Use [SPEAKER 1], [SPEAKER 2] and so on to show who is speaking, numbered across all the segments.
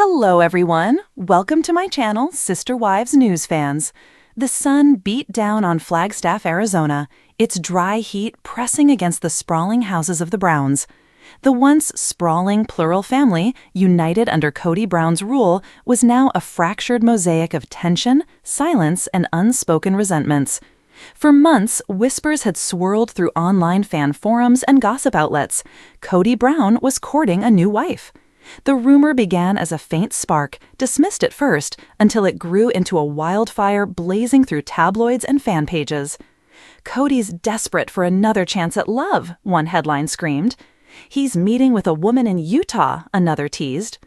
[SPEAKER 1] Hello everyone! Welcome to my channel, Sister Wives News fans. The sun beat down on Flagstaff, Arizona, its dry heat pressing against the sprawling houses of the Browns. The once sprawling plural family, united under Kody Brown's rule, was now a fractured mosaic of tension, silence, and unspoken resentments. For months, whispers had swirled through online fan forums and gossip outlets. Kody Brown was courting a new wife. The rumor began as a faint spark, dismissed at first, until it grew into a wildfire blazing through tabloids and fan pages. "Kody's desperate for another chance at love," one headline screamed. "He's meeting with a woman in Utah," another teased.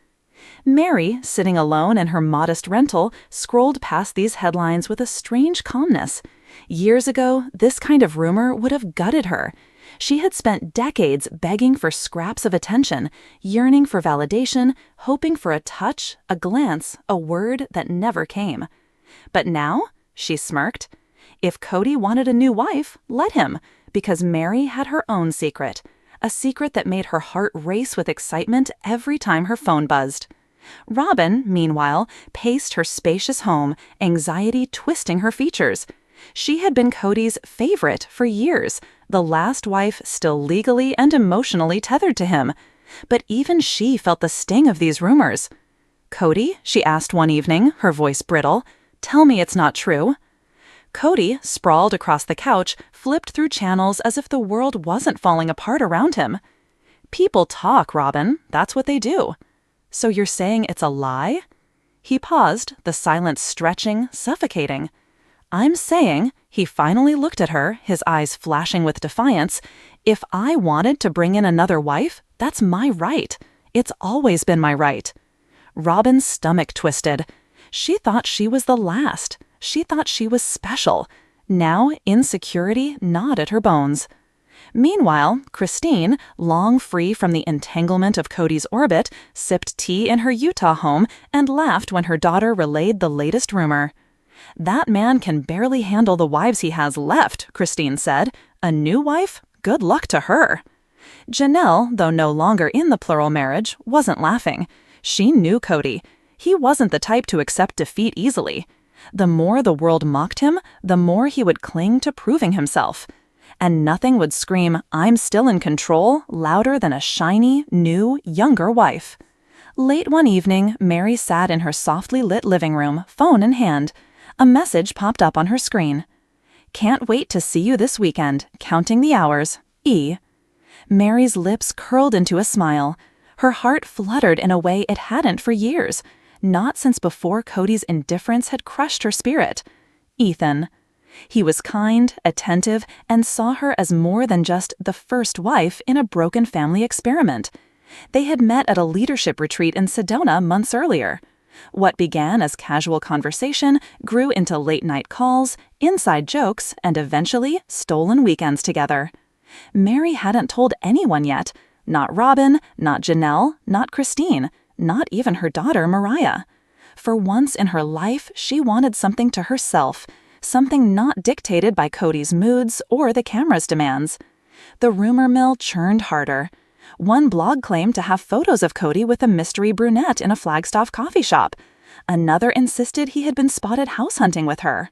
[SPEAKER 1] Meri, sitting alone in her modest rental, scrolled past these headlines with a strange calmness. Years ago, this kind of rumor would have gutted her. She had spent decades begging for scraps of attention, yearning for validation, hoping for a touch, a glance, a word that never came. But now, she smirked, if Kody wanted a new wife, let him, because Meri had her own secret, a secret that made her heart race with excitement every time her phone buzzed. Robyn, meanwhile, paced her spacious home, anxiety twisting her features. She had been Kody's favorite for years, the last wife still legally and emotionally tethered to him. But even she felt the sting of these rumors. "Kody," she asked one evening, her voice brittle, "tell me it's not true." Kody, sprawled across the couch, flipped through channels as if the world wasn't falling apart around him. "People talk, Robyn. That's what they do." "So you're saying it's a lie?" He paused, the silence stretching, suffocating. "I'm saying," he finally looked at her, his eyes flashing with defiance, "if I wanted to bring in another wife, that's my right. It's always been my right." Robyn's stomach twisted. She thought she was the last. She thought she was special. Now, insecurity gnawed at her bones. Meanwhile, Christine, long free from the entanglement of Kody's orbit, sipped tea in her Utah home and laughed when her daughter relayed the latest rumor. "That man can barely handle the wives he has left," Christine said. "A new wife? Good luck to her." Janelle, though no longer in the plural marriage, wasn't laughing. She knew Kody. He wasn't the type to accept defeat easily. The more the world mocked him, the more he would cling to proving himself. And nothing would scream, "I'm still in control," louder than a shiny, new, younger wife. Late one evening, Meri sat in her softly lit living room, phone in hand. A message popped up on her screen. "Can't wait to see you this weekend. Counting the hours. E." Meri's lips curled into a smile. Her heart fluttered in a way it hadn't for years, not since before Kody's indifference had crushed her spirit. Ethan. He was kind, attentive, and saw her as more than just the first wife in a broken family experiment. They had met at a leadership retreat in Sedona months earlier. What began as casual conversation grew into late-night calls, inside jokes, and eventually stolen weekends together. Meri hadn't told anyone yet. Not Robyn, not Janelle, not Christine, not even her daughter Mariah. For once in her life, she wanted something to herself, something not dictated by Kody's moods or the camera's demands. The rumor mill churned harder. One blog claimed to have photos of Kody with a mystery brunette in a Flagstaff coffee shop. Another insisted he had been spotted house hunting with her.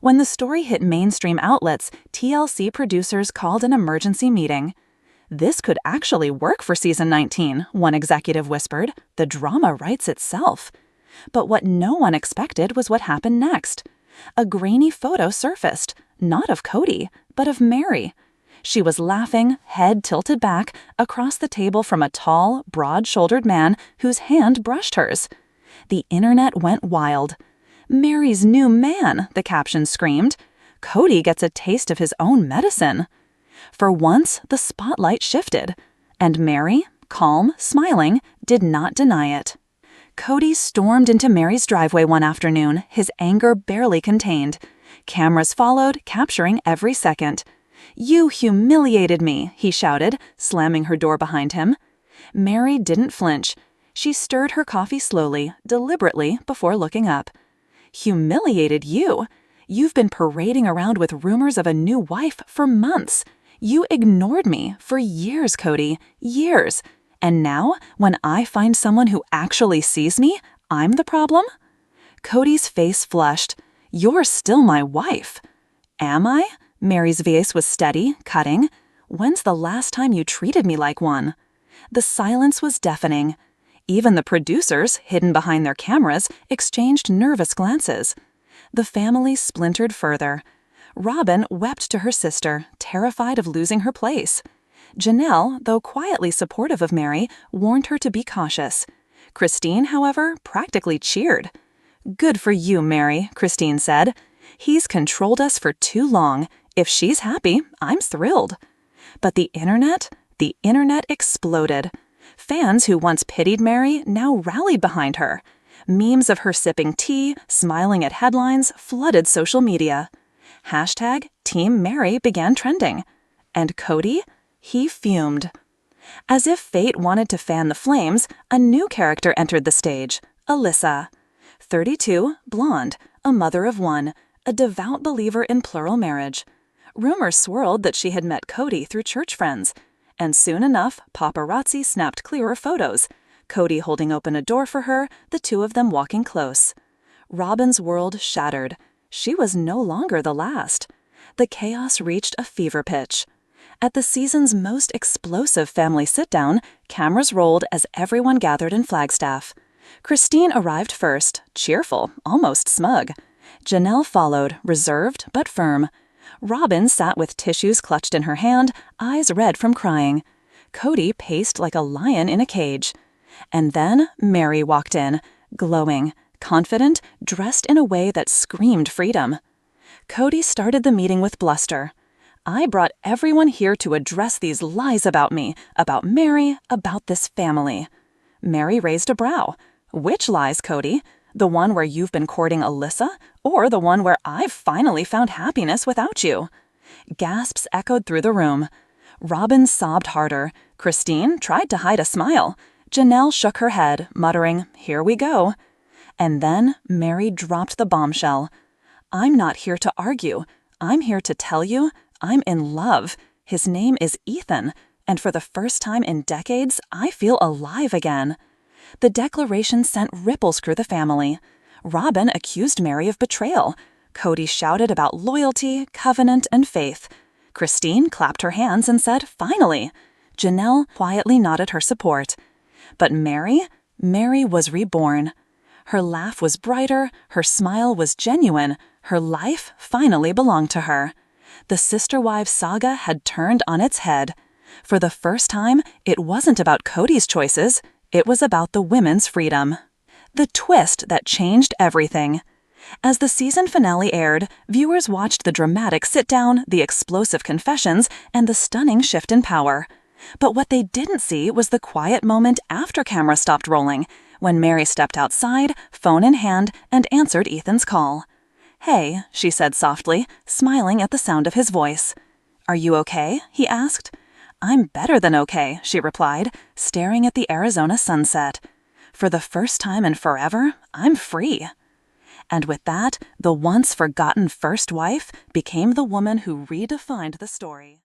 [SPEAKER 1] When the story hit mainstream outlets, TLC producers called an emergency meeting. "This could actually work for season 19, one executive whispered. "The drama writes itself." But what no one expected was what happened next. A grainy photo surfaced, not of Kody, but of Meri. She was laughing, head tilted back, across the table from a tall, broad-shouldered man whose hand brushed hers. The internet went wild. "Meri's new man," the caption screamed. "Kody gets a taste of his own medicine." For once, the spotlight shifted. And Meri, calm, smiling, did not deny it. Kody stormed into Meri's driveway one afternoon, his anger barely contained. Cameras followed, capturing every second. "You humiliated me," he shouted, slamming her door behind him. Meri didn't flinch. She stirred her coffee slowly, deliberately, before looking up. "Humiliated you? You've been parading around with rumors of a new wife for months. You ignored me for years, Kody, years. And now, when I find someone who actually sees me, I'm the problem? Kody's face flushed. You're still my wife. Am I? Meri's voice was steady, cutting. When's the last time you treated me like one? The silence was deafening. Even the producers, hidden behind their cameras, exchanged nervous glances. The family splintered further. Robyn wept to her sister, terrified of losing her place. Janelle, though quietly supportive of Meri, warned her to be cautious. Christine, however, practically cheered. "Good for you, Meri," Christine said. "He's controlled us for too long. If she's happy, I'm thrilled." But the internet exploded. Fans who once pitied Meri now rallied behind her. Memes of her sipping tea, smiling at headlines, flooded social media. Hashtag Team Meri began trending. And Kody? He fumed. As if fate wanted to fan the flames, a new character entered the stage, Alyssa. 32, blonde, a mother of one, a devout believer in plural marriage. Rumors swirled that she had met Kody through church friends. And soon enough, paparazzi snapped clearer photos. Kody holding open a door for her, the two of them walking close. Robyn's world shattered. She was no longer the last. The chaos reached a fever pitch. At the season's most explosive family sit-down, cameras rolled as everyone gathered in Flagstaff. Christine arrived first, cheerful, almost smug. Janelle followed, reserved but firm. Robyn sat with tissues clutched in her hand, eyes red from crying. Kody paced like a lion in a cage. And then Meri walked in, glowing, confident, dressed in a way that screamed freedom. Kody started the meeting with bluster. "I brought everyone here to address these lies about me, about Meri, about this family." Meri raised a brow. "Which lies, Kody? The one where you've been courting Alyssa, or the one where I've finally found happiness without you?" Gasps echoed through the room. Robyn sobbed harder. Christine tried to hide a smile. Janelle shook her head, muttering, "Here we go." And then Meri dropped the bombshell. "I'm not here to argue. I'm here to tell you I'm in love. His name is Ethan, and for the first time in decades, I feel alive again." The declaration sent ripples through the family. Robyn accused Meri of betrayal. Kody shouted about loyalty, covenant, and faith. Christine clapped her hands and said, "Finally." Janelle quietly nodded her support. But Meri was reborn. Her laugh was brighter, her smile was genuine, her life finally belonged to her. The Sister Wives saga had turned on its head. For the first time, it wasn't about Kody's choices, it was about the women's freedom. The twist that changed everything. As the season finale aired, viewers watched the dramatic sit-down, the explosive confessions, and the stunning shift in power. But what they didn't see was the quiet moment after camera stopped rolling, when Meri stepped outside, phone in hand, and answered Ethan's call. "Hey," she said softly, smiling at the sound of his voice. "Are you okay?" he asked. "I'm better than okay," she replied, staring at the Arizona sunset. "For the first time in forever, I'm free." And with that, the once-forgotten first wife became the woman who redefined the story.